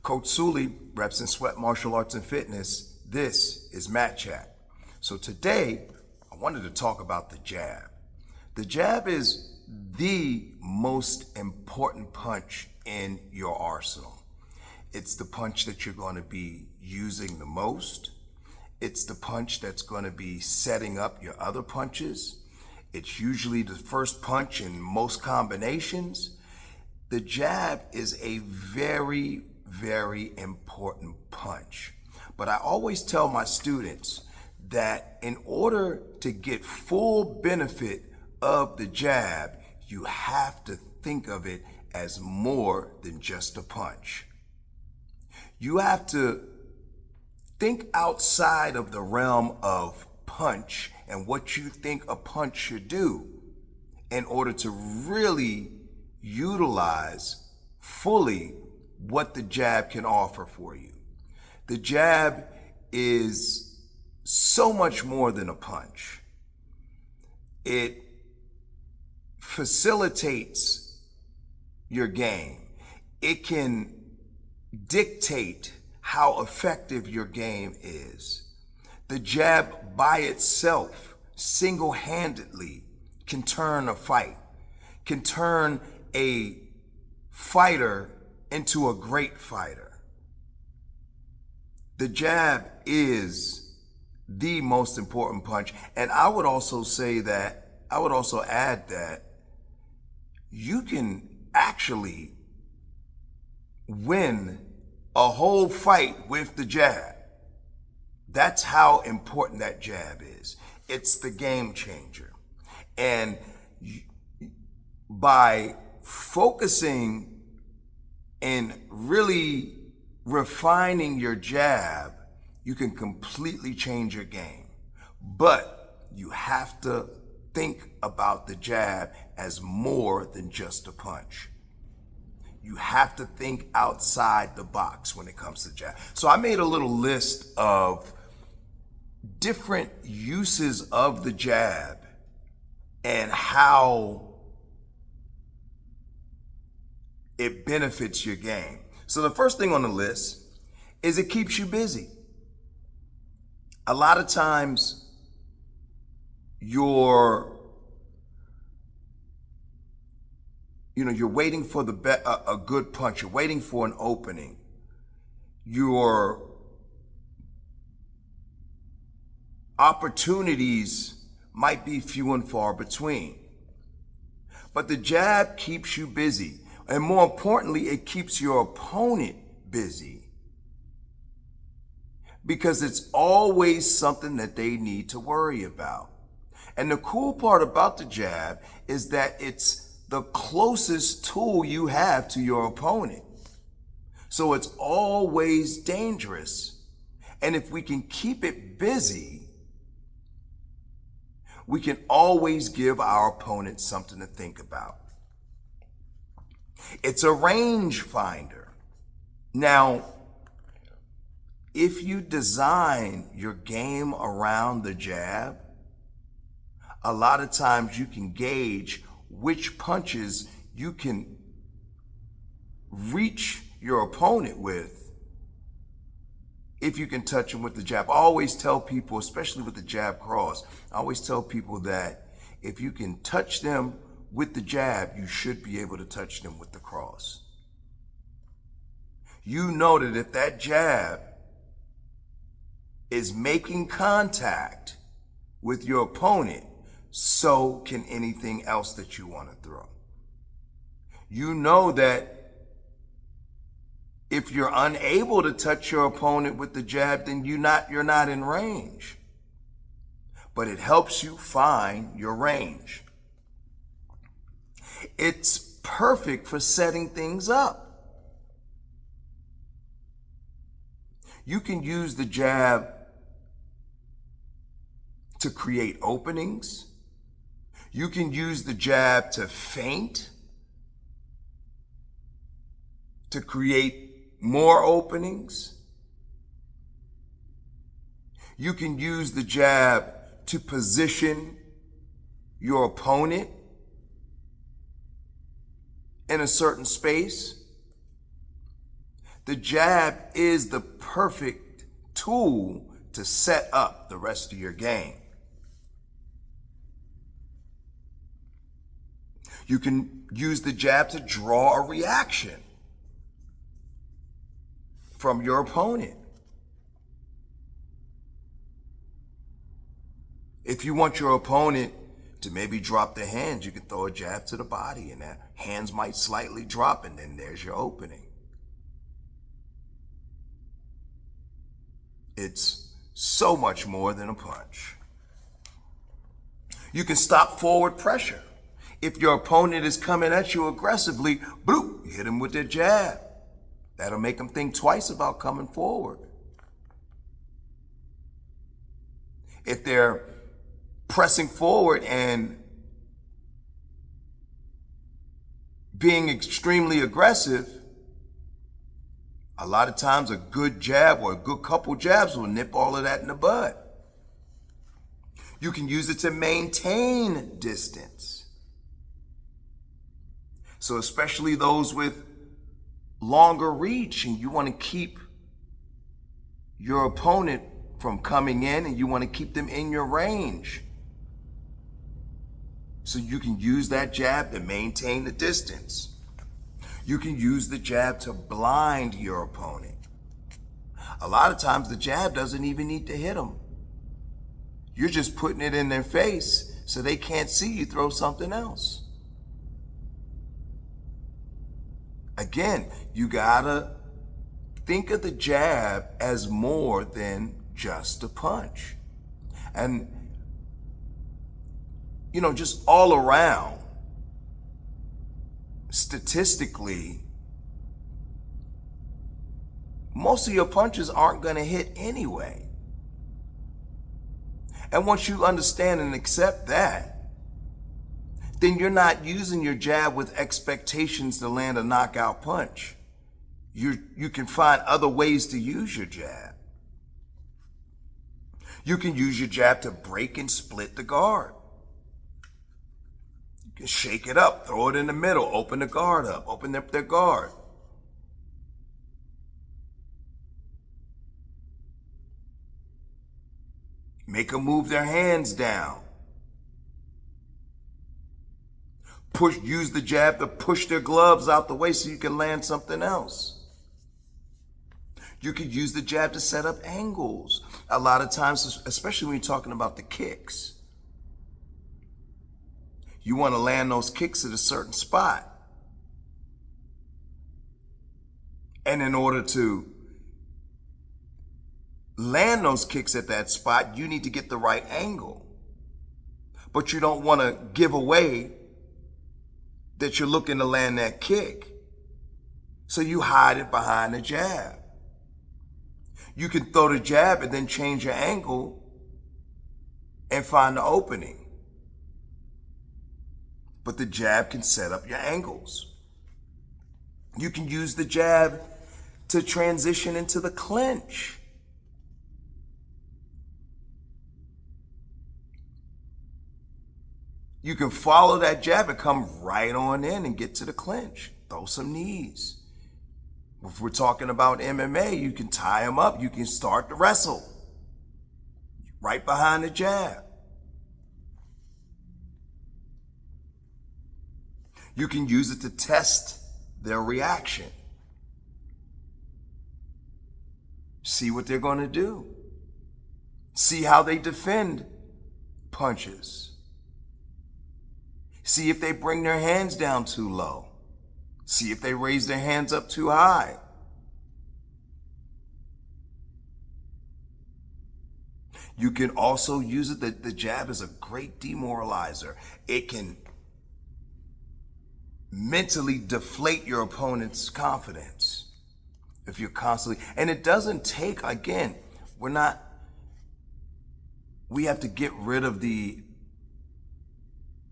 Coach Sully, Reps and Sweat Martial Arts and Fitness. This is Mat Chat. So today, I wanted to talk about the jab. The jab is the most important punch in your arsenal. It's the punch that you're going to be using the most. It's the punch that's going to be setting up your other punches. It's usually the first punch in most combinations. The jab is a very, very important punch. But I always tell my students that in order to get full benefit of the jab, you have to think of it as more than just a punch. You have to think outside of the realm of punch and what you think a punch should do in order to really utilize fully what the jab can offer for you. The jab is so much more than a punch. It facilitates your game. It can dictate how effective your game is. The jab by itself, single-handedly, can turn a fight, can turn a fighter into a great fighter. The jab is the most important punch. And I would also add that you can actually win a whole fight with the jab. That's how important that jab is. It's the game changer. And by focusing and really refining your jab, you can completely change your game. But you have to think about the jab as more than just a punch. You have to think outside the box when it comes to jab. So I made a little list of different uses of the jab and how it benefits your game. So the first thing on the list is it keeps you busy. A lot of times you're waiting for a good punch. You're waiting for an opening. Your opportunities might be few and far between. But the jab keeps you busy. And more importantly, it keeps your opponent busy. Because it's always something that they need to worry about. And the cool part about the jab is that it's the closest tool you have to your opponent. So it's always dangerous. And if we can keep it busy, we can always give our opponent something to think about. It's a range finder. Now, if you design your game around the jab, a lot of times you can gauge which punches you can reach your opponent with if you can touch them with the jab. I always tell people, especially with the jab cross, I always tell people that if you can touch them with the jab, you should be able to touch them with the cross. You know that if that jab is making contact with your opponent, so can anything else that you want to throw. You know that if you're unable to touch your opponent with the jab, then you're not in range. But it helps you find your range. It's perfect for setting things up. You can use the jab to create openings. You can use the jab to feint, to create more openings. You can use the jab to position your opponent in a certain space. The jab is the perfect tool to set up the rest of your game. You can use the jab to draw a reaction from your opponent. If you want your opponent to maybe drop their hands, you can throw a jab to the body and their hands might slightly drop, and then there's your opening. It's so much more than a punch. You can stop forward pressure. If your opponent is coming at you aggressively, bloop, you hit them with their jab. That'll make them think twice about coming forward. If they're pressing forward and being extremely aggressive, a lot of times a good jab or a good couple jabs will nip all of that in the bud. You can use it to maintain distance. So especially those with longer reach and you want to keep your opponent from coming in and you want to keep them in your range. So you can use that jab to maintain the distance. You can use the jab to blind your opponent. A lot of times the jab doesn't even need to hit them. You're just putting it in their face so they can't see you throw something else. Again, you gotta think of the jab as more than just a punch. And just all around, statistically, most of your punches aren't going to hit anyway. And once you understand and accept that, then you're not using your jab with expectations to land a knockout punch. You can find other ways to use your jab. You can use your jab to break and split the guard. You can shake it up, throw it in the middle, open the guard up, open up their guard. Make them move their hands down. Use the jab to push their gloves out the way so you can land something else. You could use the jab to set up angles. A lot of times, especially when you're talking about the kicks, you want to land those kicks at a certain spot. And in order to land those kicks at that spot, you need to get the right angle. But you don't want to give away that you're looking to land that kick. So you hide it behind the jab. You can throw the jab and then change your angle and find the opening. But the jab can set up your angles. You can use the jab to transition into the clinch. You can follow that jab and come right on in and get to the clinch. Throw some knees. If we're talking about MMA, you can tie them up. You can start to wrestle right behind the jab. You can use it to test their reaction. See what they're going to do. See how they defend punches. See if they bring their hands down too low. See if they raise their hands up too high. You can also use it, the jab is a great demoralizer. It can mentally deflate your opponent's confidence if you're constantly, and it doesn't take, again, we have to get rid of the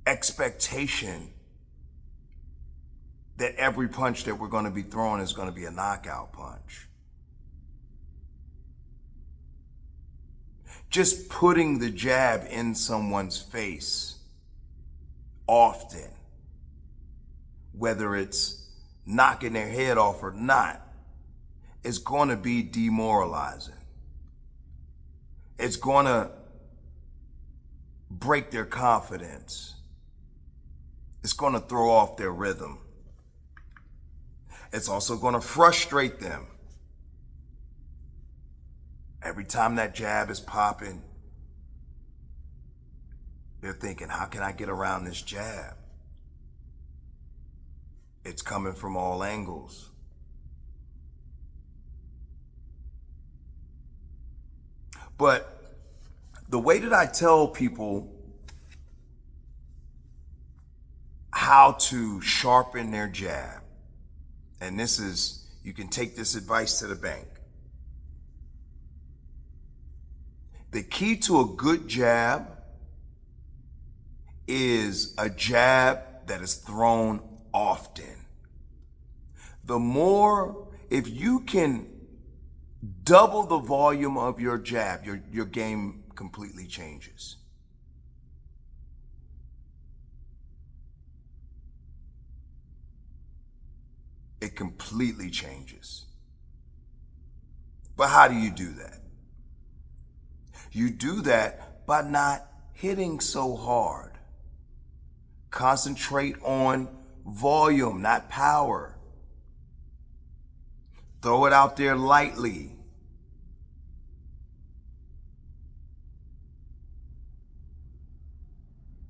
expectation that every punch that we're going to be throwing is going to be a knockout punch. Just putting the jab in someone's face often, whether it's knocking their head off or not, is going to be demoralizing. It's going to break their confidence. It's going to throw off their rhythm. It's also going to frustrate them. Every time that jab is popping, they're thinking, how can I get around this jab? It's coming from all angles. But the way that I tell people how to sharpen their jab, and this is, you can take this advice to the bank. The key to a good jab is a jab that is thrown often. The more, if you can double the volume of your jab, your game completely changes. It completely changes. But how do you do that? You do that by not hitting so hard. Concentrate on volume, not power. Throw it out there lightly.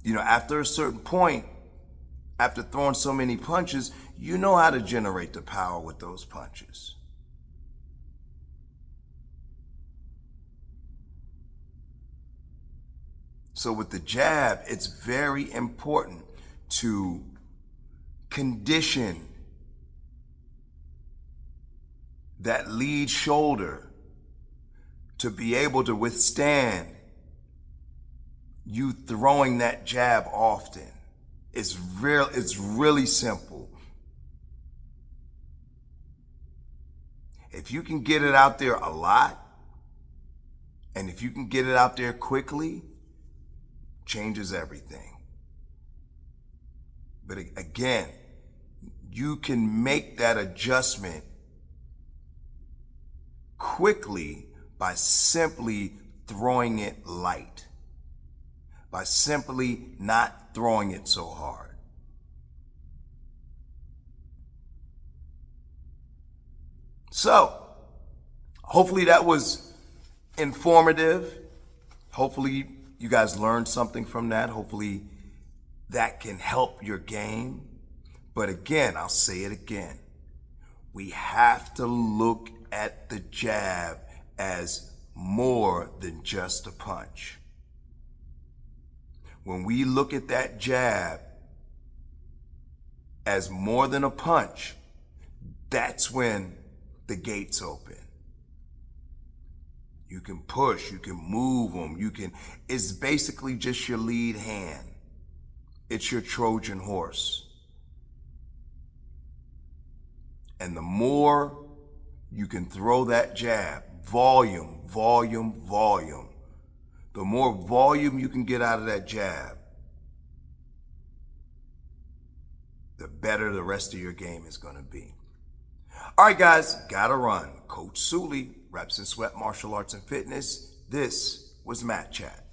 You know, after a certain point, after throwing so many punches, you know how to generate the power with those punches. So with the jab, it's very important to condition that lead shoulder to be able to withstand you throwing that jab often. It's really simple. If you can get it out there a lot, and if you can get it out there quickly, changes everything. But again, you can make that adjustment quickly by simply throwing it light, by simply not throwing it so hard. So, hopefully that was informative. Hopefully you guys learned something from that. Hopefully that can help your game. But again, I'll say it again. We have to look at the jab as more than just a punch. When we look at that jab as more than a punch, that's when the gates open. You can push, you can move them, it's basically just your lead hand. It's your Trojan horse. And the more you can throw that jab, volume, volume, volume, the more volume you can get out of that jab, the better the rest of your game is going to be. All right, guys, gotta run. Coach Sully, Reps and Sweat Martial Arts and Fitness. This was Matt Chat.